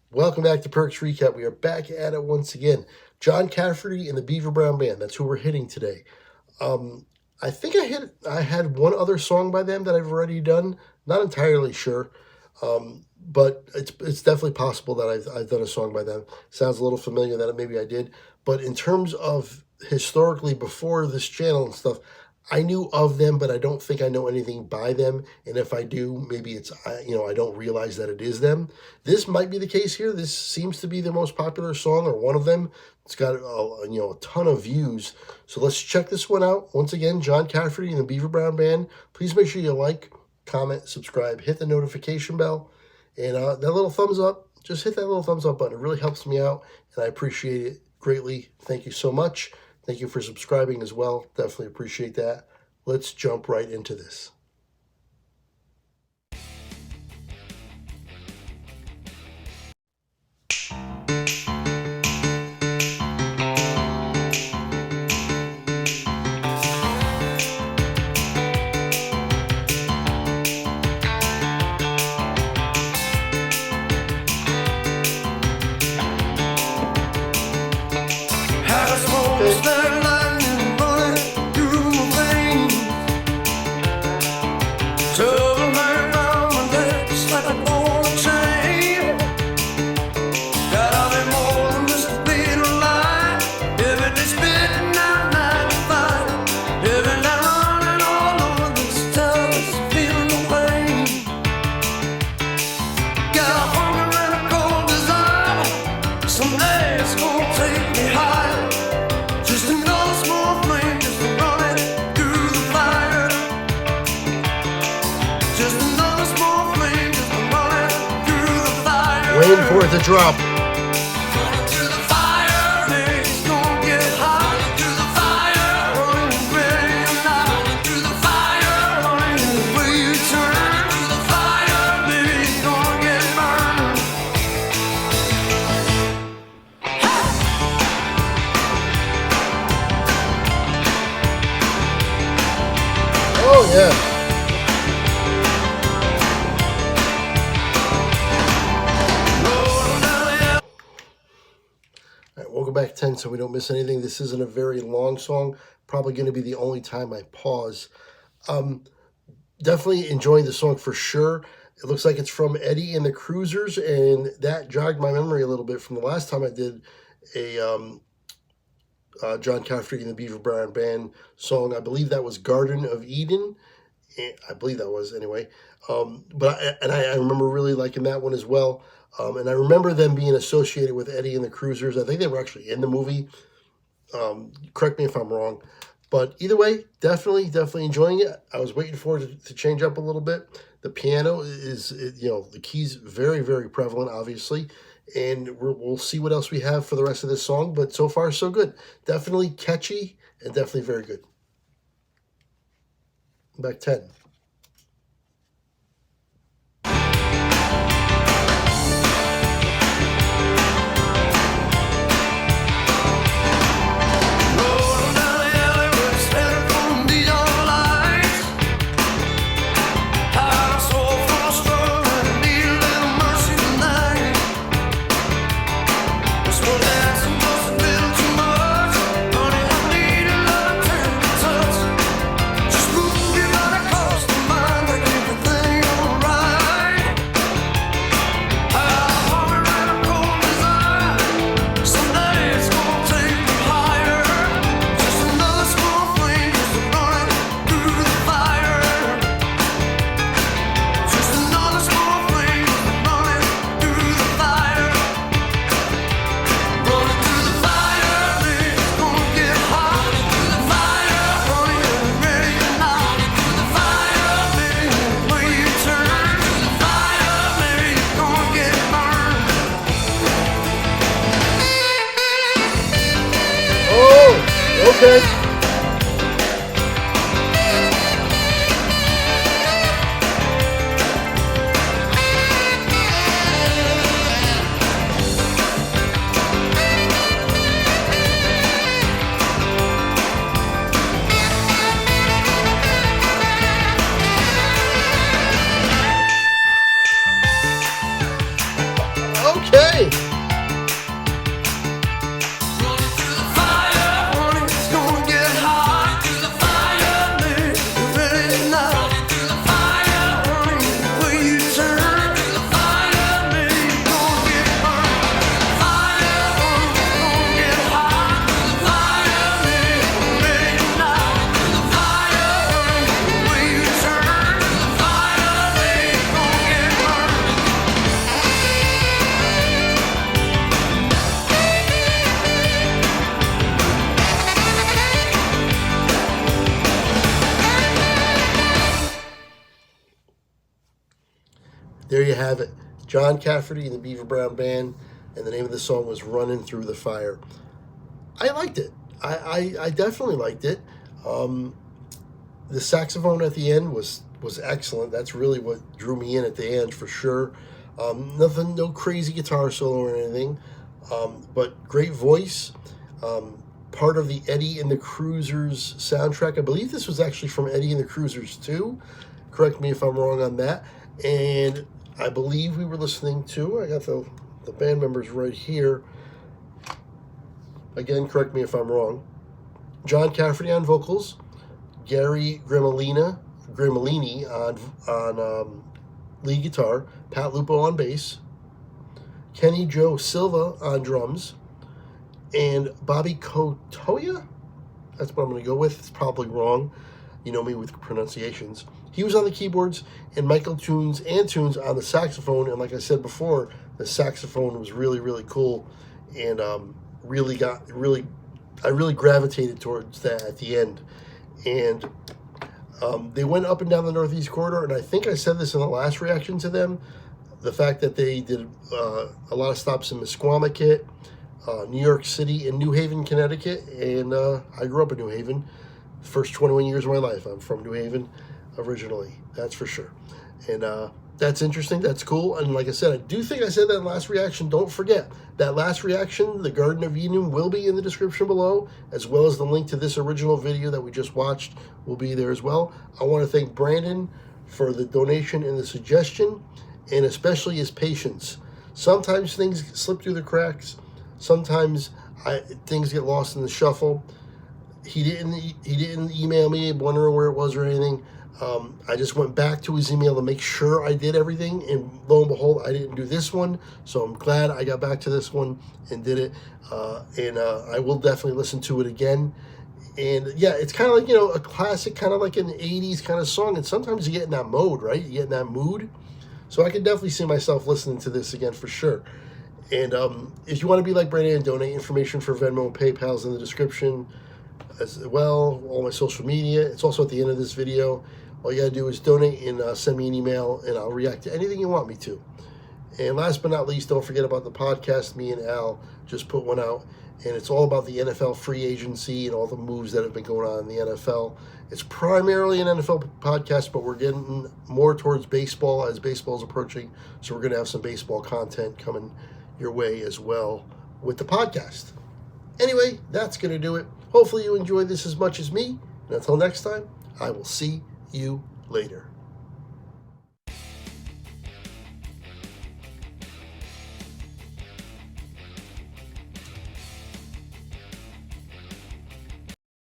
Welcome back to Perks Recap. We are back at it once again. John Cafferty and the Beaver Brown Band. That's who we're hitting today. I think I had one other song by them that I've already done. Not entirely sure, but it's definitely possible that I've done a song by them. Sounds a little familiar that maybe I did. But in terms of historically before this channel and stuff, I knew of them, but I don't think I know anything by them. And if I do, maybe it's, I don't realize that it is them. This might be the case here. This seems to be their most popular song, or one of them. It's got a ton of views. So let's check this one out. Once again, John Cafferty and the Beaver Brown Band. Please make sure you like, comment, subscribe, hit the notification bell, and that little thumbs up. Just hit that little thumbs up button. It really helps me out, and I appreciate it greatly. Thank you so much. Thank you for subscribing as well. Definitely appreciate that. Let's jump right into this. Waiting for it to drop. Oh yeah. Welcome back 10 so we don't miss anything. This isn't a very long song. Probably going to be the only time I pause. Definitely enjoying the song for sure. It looks like it's from Eddie and the Cruisers, and that jogged my memory a little bit from the last time I did a John Cafferty and the Beaver Brown Band song. I believe that was Garden of Eden. I believe that was anyway. But I remember really liking that one as well. And I remember them being associated with Eddie and the Cruisers. I think they were actually in the movie. Correct me if I'm wrong. But either way, definitely enjoying it. I was waiting for it to change up a little bit. The piano is, the keys very, very prevalent, obviously. And we'll see what else we have for the rest of this song. But so far, so good. Definitely catchy and definitely very good. Back 10. Okay. Okay. have it. John Cafferty and the Beaver Brown Band, and the name of the song was Runnin Through the Fire. I liked it. I definitely liked it. The saxophone at the end was excellent. That's really what drew me in at the end for sure. No crazy guitar solo or anything, but great voice. Part of the Eddie and the Cruisers soundtrack. I believe this was actually from Eddie and the Cruisers too. Correct me if I'm wrong on that. And I believe we were listening to, I got the band members right here. Again, correct me if I'm wrong. John Cafferty on vocals, Gary Grimolini on lead guitar, Pat Lupo on bass, Kenny Joe Silva on drums, and Bobby Kotoya? That's what I'm going to go with. It's probably wrong. You know me with pronunciations. He was on the keyboards, and Michael Tunes on the saxophone. And like I said before, the saxophone was really, really cool, and I really gravitated towards that at the end. And they went up and down the Northeast Corridor, and I think I said this in the last reaction to them, the fact that they did a lot of stops in Misquamicut, New York City, and New Haven, Connecticut, and I grew up in New Haven. First 21 years of my life, I'm from New Haven originally, that's for sure. And that's interesting, that's cool, and like I said, I do think I said that in the last reaction. Don't forget, that last reaction, the Garden of Eden, will be in the description below, as well as the link to this original video that we just watched will be there as well. I want to thank Brandon for the donation and the suggestion, and especially his patience. Sometimes things slip through the cracks. Sometimes things get lost in the shuffle. He didn't email me wondering where it was or anything. I just went back to his email to make sure I did everything, and lo and behold, I didn't do this one. So I'm glad I got back to this one and did it. And I will definitely listen to it again. And yeah, it's kind of like, a classic, kind of like an 80s kind of song. And sometimes you get in that mode, right? You get in that mood. So I can definitely see myself listening to this again for sure. And if you want to be like Brandon and donate, information for Venmo and PayPal's in the description as well. All my social media. It's also at the end of this video. All you got to do is donate and send me an email, and I'll react to anything you want me to. And last but not least, don't forget about the podcast. Me and Al just put one out, and it's all about the NFL free agency and all the moves that have been going on in the NFL. It's primarily an NFL podcast, but we're getting more towards baseball as baseball is approaching, so we're going to have some baseball content coming your way as well with the podcast. Anyway, that's going to do it. Hopefully you enjoyed this as much as me, and until next time, I will see you later.